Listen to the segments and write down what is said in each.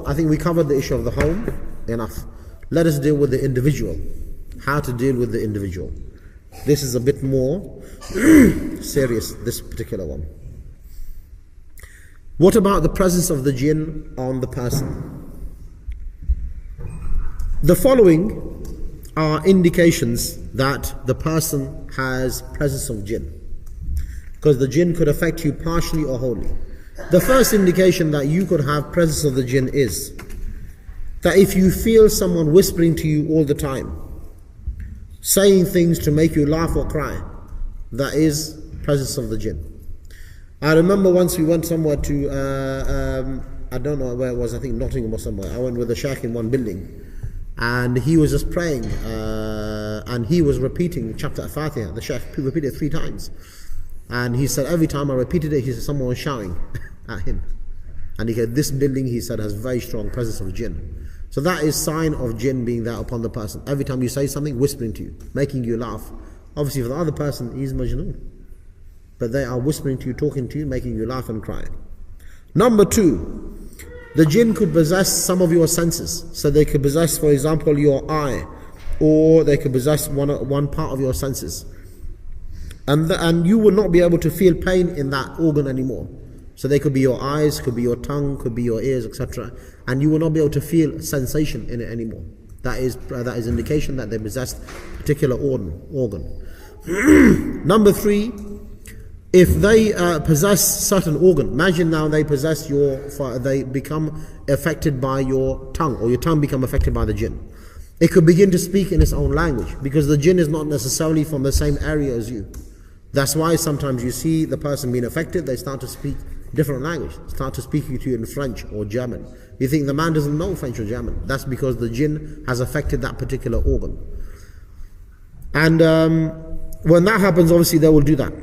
I think we covered the issue of the home enough. Let us deal with the individual. How to deal with the individual. This is a bit more serious, this particular one. What about the presence of the jinn on the person? The following are indications that the person has presence of jinn, because the jinn could affect you partially or wholly. The first indication that you could have presence of the jinn is that if you feel someone whispering to you all the time, saying things to make you laugh or cry, that is presence of the jinn. I remember once we went somewhere to, I don't know where it was, I think Nottingham or somewhere. I went with a shaykh in one building, and he was just praying, and he was repeating chapter Al-Fatiha. The shaykh repeated it 3 times. And he said, every time I repeated it, he said someone was shouting at him. And he said, this building, he said, has very strong presence of jinn. So that is sign of jinn being there upon the person. Every time you say something, whispering to you, making you laugh. Obviously for the other person, he's majnoon. But they are whispering to you, talking to you, making you laugh and cry. Number 2, the jinn could possess some of your senses. So they could possess, for example, your eye, or they could possess one part of your senses. And you will not be able to feel pain in that organ anymore. So they could be your eyes, could be your tongue, could be your ears, etc. And you will not be able to feel sensation in it anymore. That is indication that they possessed a particular organ. Number 3, if they possess certain organ, imagine now they become affected by your tongue, or your tongue become affected by the jinn. It could begin to speak in its own language, because the jinn is not necessarily from the same area as you. That's why sometimes you see the person being affected, they start to speak different language, start to speak to you in French or German. You think the man doesn't know French or German. That's because the jinn has affected that particular organ. And when that happens, obviously they will do that.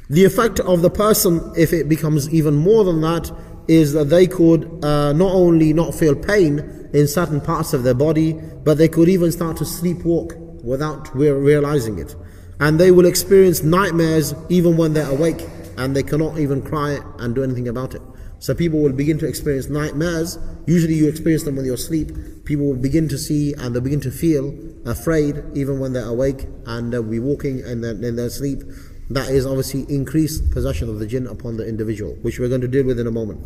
The effect of the person, if it becomes even more than that, is that they could not only not feel pain in certain parts of their body, but they could even start to sleepwalk without realizing it. And they will experience nightmares even when they're awake, and they cannot even cry and do anything about it. So people will begin to experience nightmares. Usually you experience them when you're asleep. People will begin to see and they'll begin to feel afraid even when they're awake, and they'll be walking in their sleep. That is obviously increased possession of the jinn upon the individual, which we're going to deal with in a moment.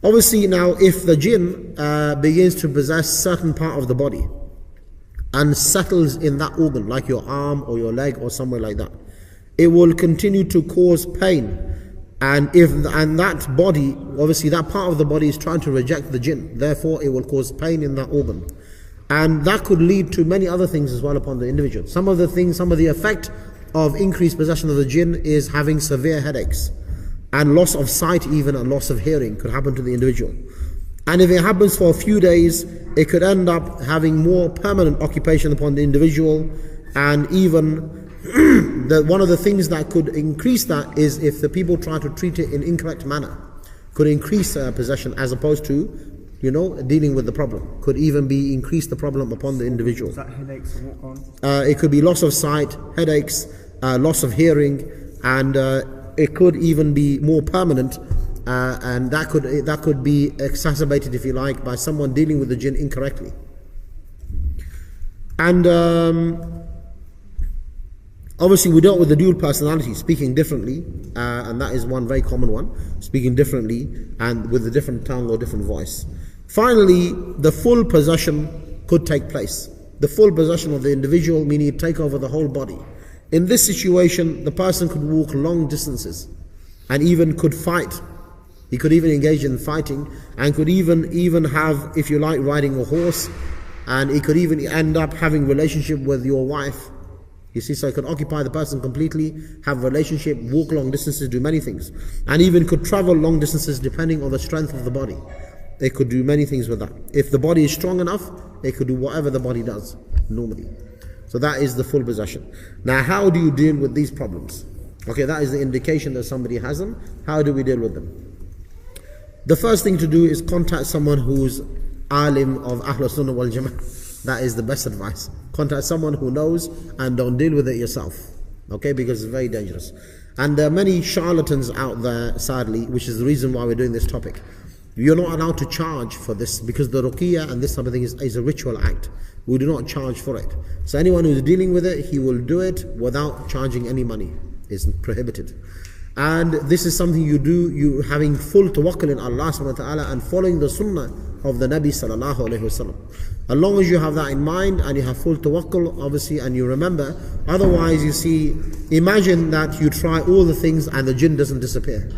Obviously now, if the jinn begins to possess certain part of the body and settles in that organ, like your arm or your leg or somewhere like that, it will continue to cause pain. And that body, obviously that part of the body is trying to reject the jinn, therefore it will cause pain in that organ. And that could lead to many other things as well upon the individual. Some of the effect of increased possession of the jinn is having severe headaches, and loss of sight, even a loss of hearing could happen to the individual. And if it happens for a few days, it could end up having more permanent occupation upon the individual. And even one of the things that could increase that is if the people try to treat it in incorrect manner, could increase possession, as opposed to, dealing with the problem. Could even be increase the problem upon the individual. Is that headaches and what on? It could be loss of sight, headaches, loss of hearing, and it could even be more permanent. And that could be exacerbated, if you like, by someone dealing with the jinn incorrectly. And obviously we dealt with the dual personality, speaking differently, and that is one very common one, speaking differently and with a different tongue or different voice. Finally, the full possession could take place. The full possession of the individual, meaning it take over the whole body. In this situation, the person could walk long distances and even could fight. He could even engage in fighting, and could even have, if you like, riding a horse, and he could even end up having relationship with your wife. You see, so it could occupy the person completely, have a relationship, walk long distances, do many things, and even could travel long distances depending on the strength of the body. It could do many things with that. If the body is strong enough, it could do whatever the body does normally. So that is the full possession. Now, how do you deal with these problems? Okay, that is the indication that somebody has them. How do we deal with them? The first thing to do is contact someone who's alim of Ahlul Sunnah wal Jama'ah. That is the best advice. Contact someone who knows, and don't deal with it yourself. Okay, because it's very dangerous. And there are many charlatans out there, sadly, which is the reason why we're doing this topic. You're not allowed to charge for this, because the ruqiyya and this type of thing is a ritual act. We do not charge for it. So anyone who's dealing with it, he will do it without charging any money. It's prohibited. And this is something you do, you having full tawakkul in Allah subhanahu wa ta'ala and following the sunnah of the Nabi sallallahu alayhi wasallam. As long as you have that in mind and you have full tawakkul, obviously, and you remember. Otherwise, you see, imagine that you try all the things and the jinn doesn't disappear.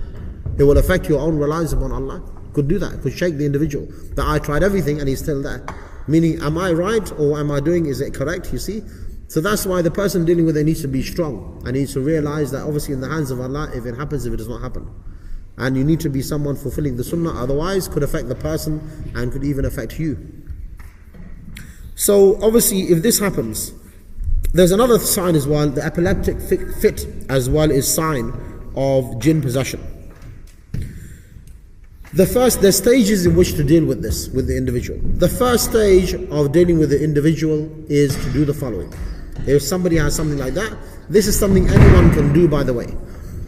It will affect your own reliance upon Allah. Could do that, could shake the individual. That I tried everything and he's still there. Meaning, am I right or am I doing, is it correct, you see? So that's why the person dealing with it needs to be strong and needs to realize that obviously in the hands of Allah, if it happens, if it does not happen. And you need to be someone fulfilling the sunnah, otherwise could affect the person and could even affect you. So obviously if this happens, there's another sign as well, the epileptic fit as well is sign of jinn possession. There's stages in which to deal with this, with the individual. The first stage of dealing with the individual is to do the following. If somebody has something like that, this is something anyone can do, by the way.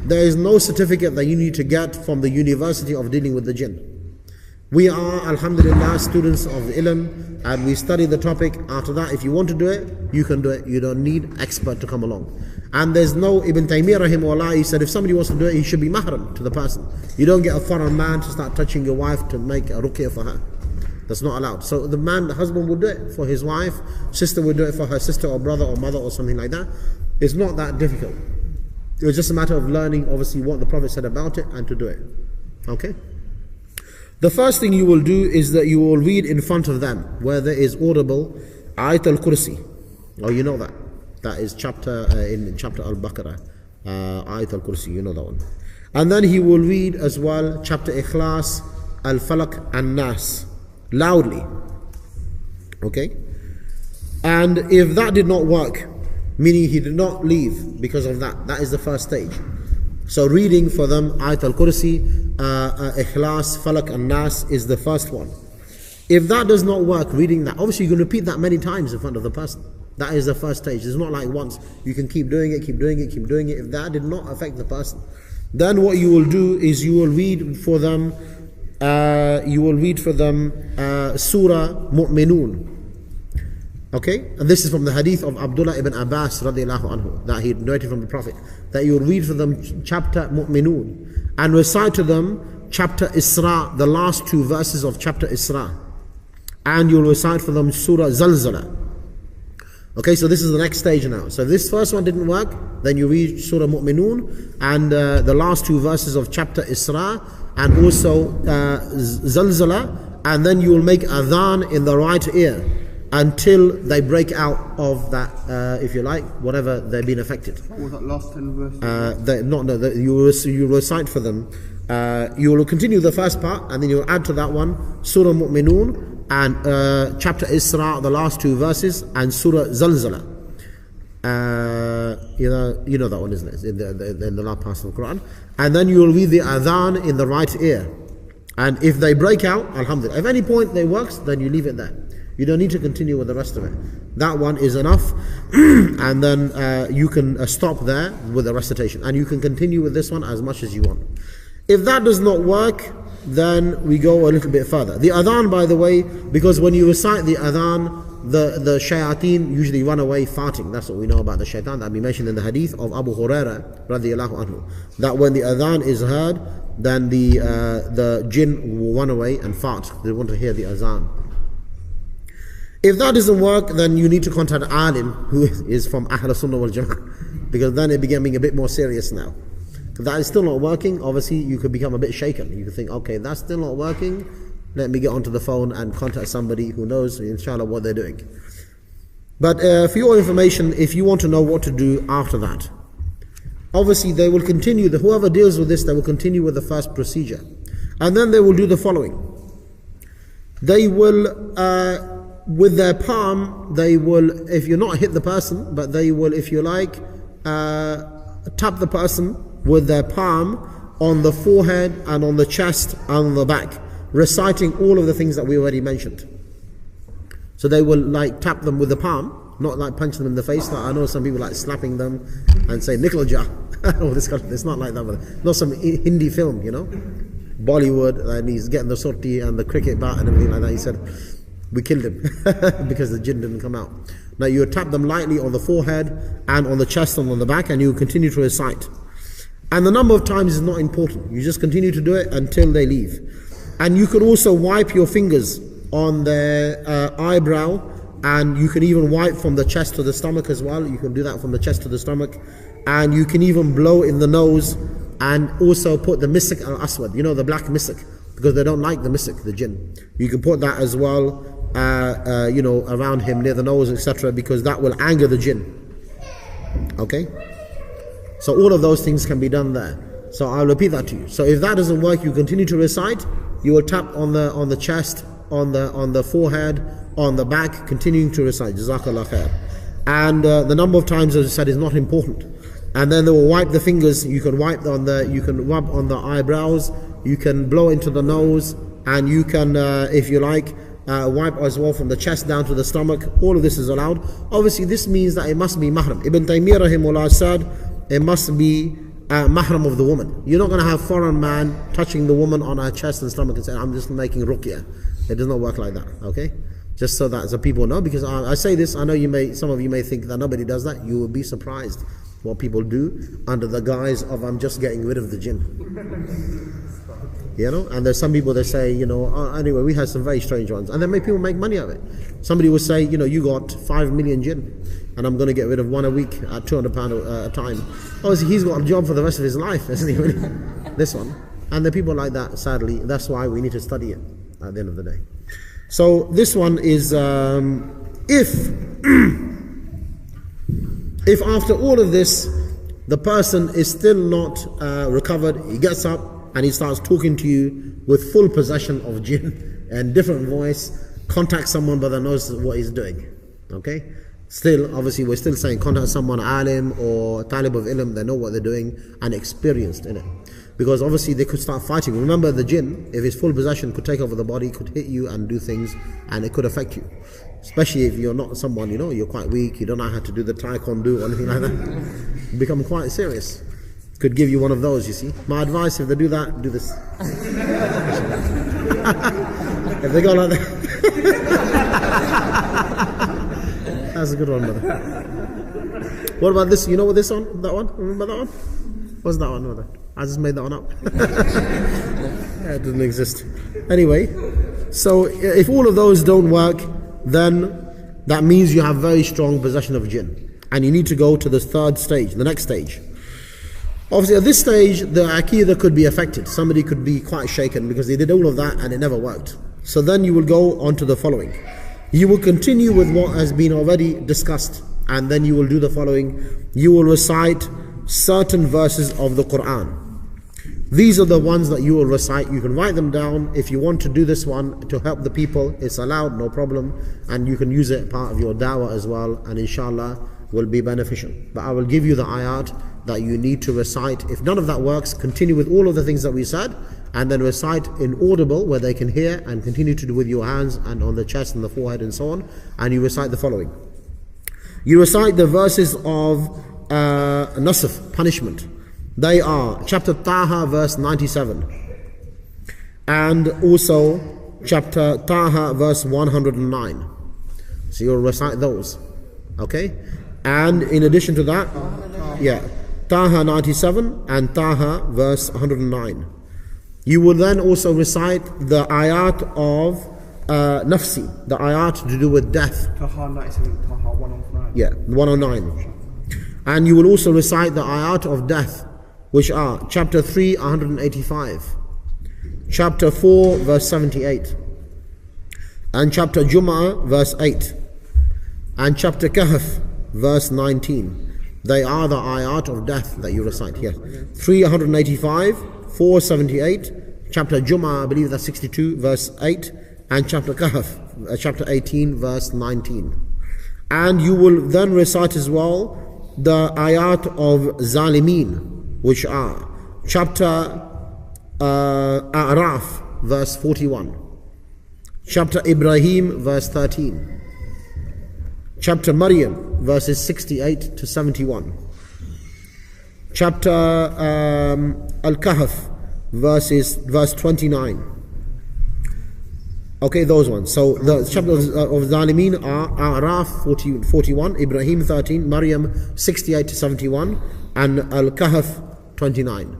There is no certificate that you need to get from the university of dealing with the jinn. We are, alhamdulillah, students of ilm and we study the topic. After that, if you want to do it, you can do it. You don't need expert to come along. And there's no, Ibn Taymiyyah rahimahullah, he said if somebody wants to do it, he should be mahram to the person. You don't get a foreign man to start touching your wife to make a ruqyah for her. That's not allowed. So the husband would do it for his wife, sister would do it for her sister or brother or mother or something like that. It's not that difficult. It was just a matter of learning, obviously, what the Prophet said about it and to do it. Okay? The first thing you will do is that you will read in front of them, where there is audible, Ayat al-Kursi. Oh, you know that. That is in chapter Al-Baqarah, Ayat al-Kursi, you know that one. And then he will read as well, chapter Ikhlas, Al-Falaq and Nas, loudly. Okay? And if that did not work, meaning he did not leave because of that, that is the first stage. So reading for them Ayat al-Kursi, Ikhlas, Falaq and Nas is the first one. If that does not work, reading that, obviously you can repeat that many times in front of the person. That is the first stage. It's not like once. You can keep doing it, keep doing it, keep doing it. If that did not affect the person, then what you will do is you will read for them Surah Mu'minun. Okay, and this is from the hadith of Abdullah ibn Abbas radiallahu anhu, that he narrated from the Prophet, that you will read for them chapter Mu'minun and recite to them chapter Isra, the last two verses of chapter Isra, and you will recite for them Surah Zalzala. Okay, so this is the next stage now. So this first one didn't work, then you read Surah Mu'minun and the last two verses of chapter Isra and also Zalzala, and then you will make adhan in the right ear until they break out of that, if you like, whatever they've been affected. What was that last 10 verses? You recite for them. You will continue the first part and then you will add to that one Surah Mu'minun and chapter Isra, the last two verses, and Surah Zalzala. You know that one, isn't it? In the last part of the Quran. And then you will read the adhan in the right ear. And if they break out, alhamdulillah. If at any point they works, then you leave it there. You don't need to continue with the rest of it. That one is enough. And then you can stop there with the recitation. And you can continue with this one as much as you want. If that does not work, then we go a little bit further. The adhan, by the way, because when you recite the adhan, the shayateen usually run away farting. That's what we know about the shaitan, that we mentioned in the hadith of Abu Hurairah radiallahu anhu, that when the adhan is heard, then the jinn will run away and fart. They want to hear the adhan. If that doesn't work, then you need to contact alim who is from Ahl Sunnah wal Jama'ah, because then it's becoming a bit more serious now. If that is still not working, obviously you could become a bit shaken. You could think, okay, that's still not working, let me get onto the phone and contact somebody who knows, inshallah, what they're doing. But for your information, if you want to know what to do after that, obviously they will continue, whoever deals with this, they will continue with the first procedure. And then they will do the following. They will, with their palm, they will, if you not hit the person, but they will, if you like, tap the person with their palm on the forehead and on the chest and on the back, reciting all of the things that we already mentioned. So they will like tap them with the palm, not like punch them in the face. Like I know some people like slapping them and say Nikal Ja. Oh, this kind of, it's not like that. Not some Hindi film, you know. Bollywood, and he's getting the sorti and the cricket bat and everything like that. He said, we killed him because the jinn didn't come out. Now you tap them lightly on the forehead and on the chest and on the back, and you continue to recite. And the number of times is not important. You just continue to do it until they leave. And you could also wipe your fingers on their eyebrow, and you can even wipe from the chest to the stomach as well. You can do that from the chest to the stomach. And you can even blow in the nose, and also put the misik al-aswad, the black misik, because they don't like the misik, the jinn. You can put that as well, around him, near the nose, etc., because that will anger the jinn. Okay? So all of those things can be done there. So I'll repeat that to you. So if that doesn't work, you continue to recite. You will tap on the chest, on the forehead, on the back, continuing to recite. Jazakallah khair. And the number of times, as I said, is not important. And then they will wipe the fingers. You can rub on the eyebrows. You can blow into the nose, and you can, if you like, wipe as well from the chest down to the stomach. All of this is allowed. Obviously, this means that it must be mahram. Ibn Taymiyyah rahimahullah said it must be mahram of the woman. You're not going to have foreign man touching the woman on her chest and stomach and saying, I'm just making ruqyah. It does not work like that. Okay? Just so that the people know, because I say this, I know some of you may think that nobody does that. You will be surprised what people do under the guise of, I'm just getting rid of the jinn. And there's some people that say, anyway, we had some very strange ones, and then people make money of it. Somebody will say, you got 5 million jinn, and I'm going to get rid of one a week at £200 a time. Obviously, he's got a job for the rest of his life, isn't he? This one. And the people like that, sadly, that's why we need to study it at the end of the day. So this one is, if after all of this, the person is still not recovered, he gets up and he starts talking to you with full possession of jinn and different voice, contact someone but that knows what he's doing. Okay? Still, obviously, we're still saying contact someone, alim or talib of ilm, they know what they're doing and experienced in it. Because obviously they could start fighting. Remember, the jinn, if his full possession, could take over the body, could hit you and do things, and it could affect you. Especially if you're not someone, you're quite weak, you don't know how to do the taekwondo or anything like that. You become quite serious. Could give you one of those, you see. My advice, if they do that, do this. If they go like that. That's a good one, brother. What about this? You know what this one? That one? Remember that one? What's that one, brother? I just made that one up. It doesn't exist. Anyway, so if all of those don't work, then that means you have very strong possession of jinn. And you need to go to the third stage, the next stage. Obviously, at this stage, the aqidah could be affected. Somebody could be quite shaken because they did all of that and it never worked. So then you will go on to the following. You will continue with what has been already discussed, and then you will do the following. You will recite certain verses of the Quran. These are the ones that you will recite. You can write them down. If you want to do this one to help the people, it's allowed, no problem. And you can use it part of your da'wah as well, and inshallah will be beneficial. But I will give you the ayat that you need to recite. If none of that works, continue with all of the things that we said, and then recite in audible where they can hear, and continue to do with your hands and on the chest and the forehead and so on. And you recite the following. You recite the verses of nasf, punishment. They are chapter Taha verse 97, and also chapter Taha verse 109. So you'll recite those. Okay? And in addition to that, Taha 97 and Taha verse 109. You will then also recite the ayat of nafsi, the ayat to do with death. Taha 97, Taha 109. Yeah, 109. And you will also recite the ayat of death, which are chapter 3, 185, chapter 4, verse 78, and chapter Jum'ah, verse 8, and chapter Kahf, verse 19. They are the ayat of death that you recite here. 385, 478, chapter Jum'ah, I believe that's 62, verse 8, and chapter Kahf, chapter 18, verse 19. And you will then recite as well the ayat of Zalimeen, which are chapter A'raf, verse 41, chapter Ibrahim, verse 13, chapter Maryam, verses 68 to 71, chapter Al-Kahf, verse 29. Okay, those ones. So the chapter of Zalimeen are A'raf 41, Ibrahim 13, Maryam 68 to 71, and Al-Kahf 29.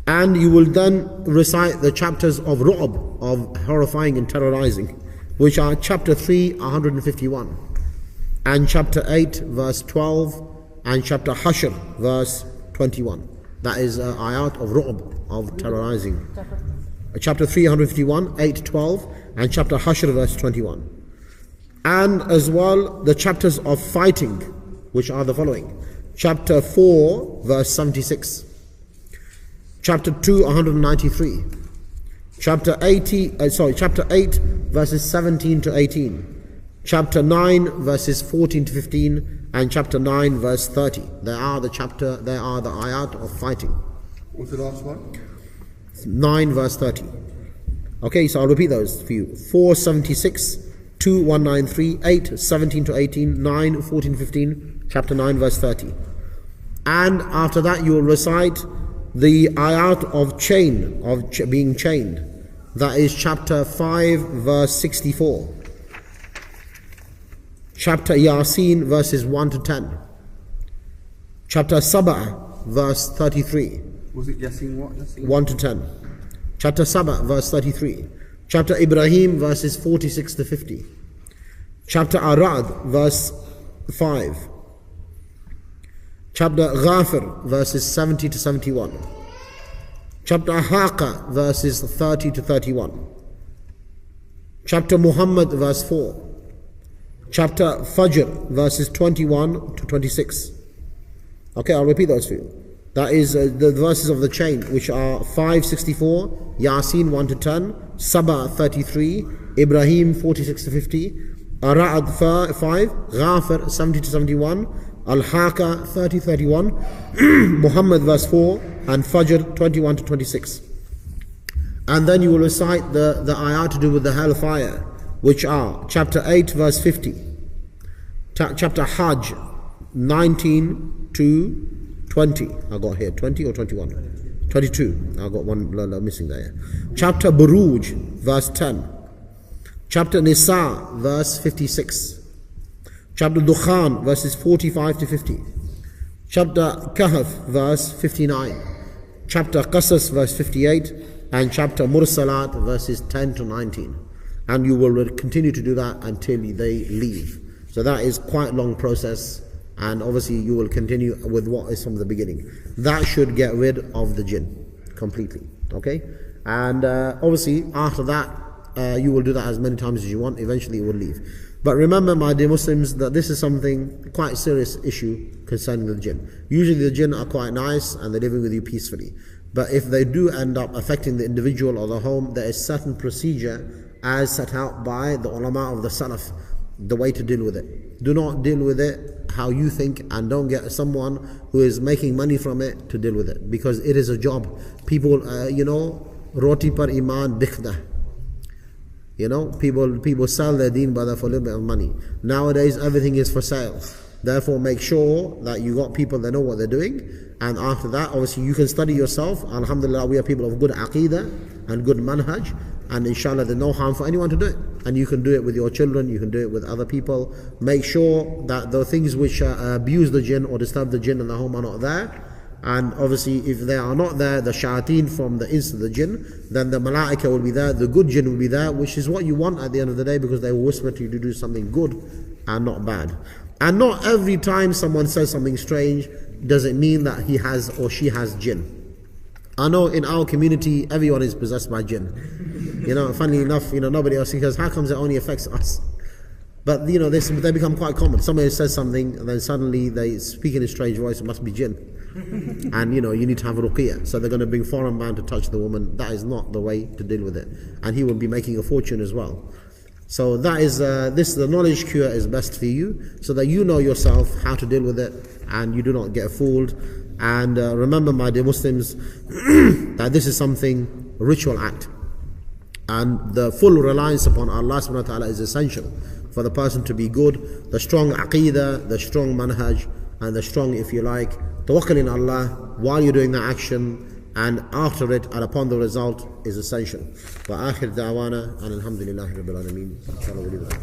And you will then recite the chapters of Ru'ab, of horrifying and terrorizing, which are chapter 3, 151, and chapter 8, verse 12, and chapter Hashr, verse 21. That is ayat of Ru'ab, of terrorizing. Chapter 351, 8, 12, and chapter Hashr, verse 21. And as well the chapters of fighting, which are the following: chapter 4, verse 76, chapter 2, 193, chapter 8, verses 17 to 18, chapter 9, verses 14 to 15, and chapter 9, verse 30. They are the ayat of fighting. What's the last one? 9 verse 30. Okay, so I'll repeat those for you. 476, 2, 193, 8, 17 to 18, 9, 14, 15, chapter 9 verse 30. And after that you will recite the ayat of being chained. That is chapter 5 verse 64. Chapter Yasin verses 1 to 10. Chapter Sabah verse 33. Was it Yasin what? Yasin? 1 to 10. Chapter Sabah verse 33. Chapter Ibrahim verses 46 to 50. Chapter Arad verse 5. Chapter Ghafir verses 70 to 71. Chapter Haqa verses 30 to 31. Chapter Muhammad verse 4. Chapter Fajr verses 21 to 26. Okay, I'll repeat those for you. That is the verses of the chain, which are 564, Yasin 1 to 10, Sabah 33, Ibrahim 46 to 50, Ara'ad 5, Ghafir 70 to 71, Al-Haqa 30 31, Muhammad verse 4, and Fajr 21 to 26. And then you will recite the ayat to do with the hellfire, which are chapter 8 verse 50, chapter Hajj 19 to 20. I got here 20 or 21? 22. I got one missing there. Chapter Buruj verse 10. Chapter Nisa verse 56. Chapter Dukhan verses 45 to 50. Chapter Kahf verse 59. Chapter Qasas verse 58. And chapter Mursalat verses 10 to 19. And you will continue to do that until they leave. So that is quite a long process. And obviously you will continue with what is from the beginning. That should get rid of the jinn completely. Okay? And obviously after that you will do that as many times as you want. Eventually it will leave. But remember, my dear Muslims, that this is something quite serious issue concerning the jinn. Usually the jinn are quite nice and they're living with you peacefully. But if they do end up affecting the individual or the home, there is certain procedure as set out by the ulama of the Salaf, the way to deal with it. Do not deal with it how you think, and don't get someone who is making money from it to deal with it, because it is a job. People, roti par iman bikhda. People sell their deen for a little bit of money. Nowadays everything is for sale. Therefore make sure that you got people that know what they're doing, and after that obviously you can study yourself. Alhamdulillah, we are people of good aqidah and good manhaj, and inshallah there's no harm for anyone to do it. And you can do it with your children, you can do it with other people. Make sure that the things which abuse the jinn or disturb the jinn in the home are not there. And obviously if they are not there, the shayateen from the ins of the jinn, then the malaika will be there, the good jinn will be there, which is what you want at the end of the day, because they will whisper to you to do something good and not bad. And not every time someone says something strange does it mean that he has or she has jinn. I know in our community everyone is possessed by jinn. Funnily enough, nobody else, because how comes it only affects us? But they become quite common. Somebody says something and then suddenly they speak in a strange voice, it must be jinn. And you need to have ruqyah. So they're going to bring foreign man to touch the woman. That is not the way to deal with it. And he will be making a fortune as well. So that is the knowledge cure is best for you, so that you know yourself how to deal with it and you do not get fooled. And remember, my dear Muslims, that this is something, a ritual act, and the full reliance upon Allah subhanahu wa ta'ala is essential for the person to be good. The strong aqidah, the strong manhaj, and the strong, if you like, tawakkul in Allah while you're doing the action, and after it and upon the result is essential. Wa akhir da'wana and alhamdulillahi rabbil alameen. Inshallah we'll leave it.